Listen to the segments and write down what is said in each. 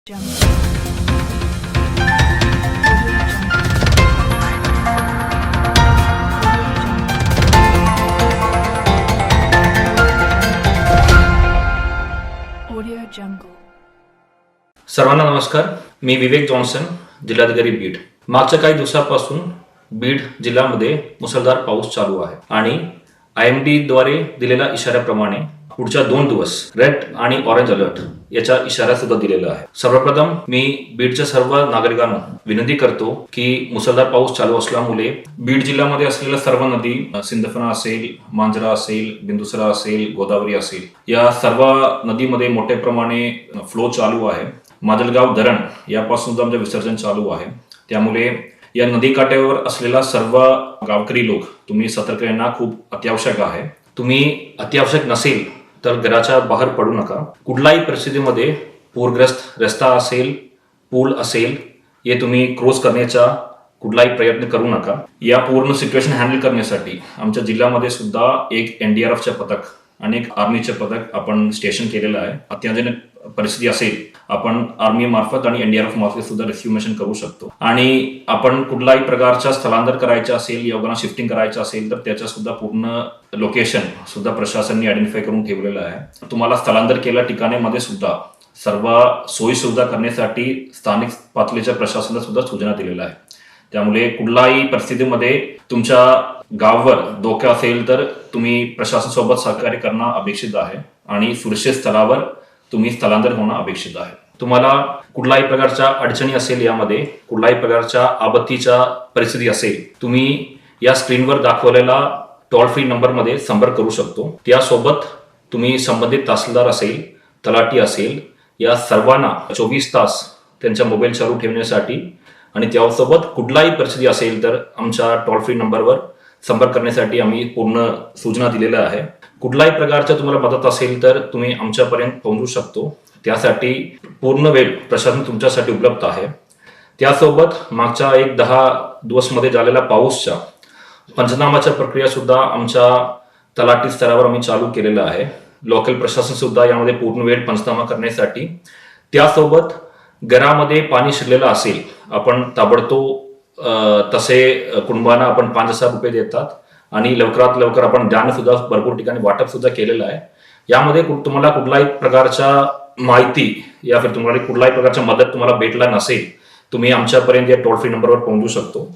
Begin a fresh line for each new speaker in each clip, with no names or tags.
सर्वांना नमस्कार. मी विवेक जॉन्सन, जिल्हाधिकारी बीड. मागच्या काही दिवसांपासून बीड जिल्ह्यामध्ये मुसळधार पाऊस चालू आहे आणि IMD द्वारे दिलेल्या इशाऱ्याप्रमाणे पुढच्या 2 दिवस रेड आणि ऑरेंज अलर्ट याचा इशारा सुद्धा दिलेला आहे. सर्वप्रथम मी बीडच्या सर्व नागरिकांना विनंती करतो की मुसळधार पाऊस चालू असल्यामुळे बीड जिल्ह्यामध्ये असलेल्या सर्व नदी, सिंदफणा असेल, मांजरा असेल, बिंदुसरा असेल, गोदावरी असेल, या सर्व नदीमध्ये मोठ्या प्रमाणे फ्लो चालू आहे. माजलगाव धरण यापासून आमचे विसर्जन चालू आहे. त्यामुळे या नदीकाठावर असलेला सर्व गावकरी लोक तुम्ही सतर्क येणं खूप अत्यावश्यक आहे. तुम्ही अत्यावश्यक नसेल तर घराच्या बाहेर पडू नका. कुठल्याही परिस्थितीमध्ये पूरग्रस्त रस्ता असेल, पूल असेल, हे तुम्ही क्रॉस करण्याचा कुठलाही प्रयत्न करू नका. या पूर्ण सिच्युएशन हँडल करण्यासाठी आमच्या जिल्ह्यामध्ये सुद्धा एक NDRFचे पथक आणि एक आर्मीचे पथक आपण स्टेशन केलेलं आहे. अत्याधुनिक परिस्थिती असेल आपण आर्मी मार्फत आणि NDRF मार्फत सुद्धा रेस्क्यू मिशन करू शकतो. आणि आपण कुठल्याही प्रकारचा स्थलांतर करायचं असेल, योजना शिफ्टिंग करायचं असेल तर त्याच्या सुद्धा पूर्ण लोकेशन सुद्धा प्रशासनाने आयडेंटिफाय करून ठेवलेलं आहे. तुम्हाला स्थलांतर केल्या ठिकाणामध्ये सुद्धा सर्व सोयी सुविधा करण्यासाठी स्थानिक पातळीच्या प्रशासनाला सुद्धा सूचना दिलेल्या आहे. त्यामुळे कुठल्याही परिस्थितीमध्ये तुमच्या गावावर धोका असेल तर तुम्ही प्रशासनासोबत सहकार्य करणं अपेक्षित आहे आणि सुरक्षित स्थळावर तुम्ही स्थलांतर होणं अपेक्षित आहे. तुम्हाला कुठल्याही प्रकारच्या अडचणी असेल, यामध्ये कुठल्याही प्रकारच्या आपत्तीच्या परिस्थिती असेल, तुम्ही या स्क्रीनवर दाखवलेला टोल फ्री नंबरमध्ये संपर्क करू शकतो. त्यासोबत तुम्ही संबंधित तहसीलदार असेल, तलाठी असेल, या सर्वांना 24 तास त्यांचा मोबाईल चालू ठेवण्यासाठी आणि त्यासोबत कुठलाही परिस्थिती असेल तर आमच्या टोल फ्री नंबरवर संपर्क करण्यासाठी आम्ही पूर्ण सूचना दिलेल्या आहे. कुठल्याही प्रकारच्या तुम्हाला मदत असेल तर तुम्ही आमच्यापर्यंत पोहोचू शकतो. त्यासाठी पूर्ण वेळ प्रशासन तुमच्यासाठी उपलब्ध आहे. त्यासोबत मागच्या 10 दिवसमध्ये झालेल्या पाऊसच्या पंचनामाच्या प्रक्रिया सुद्धा आमच्या तलाठी स्तरावर आम्ही चालू केलेलं आहे. लोकल प्रशासन सुद्धा यामध्ये पूर्ण वेळ पंचनामा करण्यासाठी. त्यासोबत घरामध्ये पाणी शिरलेलं असेल, आपण ताबडतोब तसे कुटुंबांना आपण 5,000 रुपये देतात आणि लवकरात लवकर आपण धान्य सुद्धा भरपूर ठिकाणी वाटप सुद्धा केलेलं आहे. यामध्ये तुम्हाला कुठल्याही प्रकारच्या माहिती या फिर तुम्हाला कुठल्याही प्रकारच्या मदत तुम्हाला भेटला नसेल, तुम्ही आमच्यापर्यंत या टोल फ्री नंबरवर पोहोचू शकतो.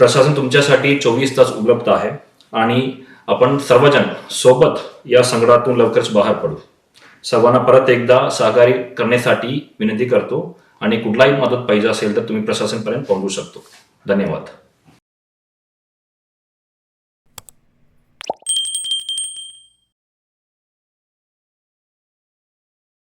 प्रशासन तुमच्यासाठी 24 तास उपलब्ध आहे आणि आपण सर्वजण सोबत या संकटातून लवकरच बाहेर पडू. सर्वांना परत एकदा सहकार्य करण्यासाठी विनंती करतो आणि कुठलाही मदत पाहिजे असेल तर तुम्ही प्रशासनपर्यंत पोहोचू शकतो. धन्यवाद.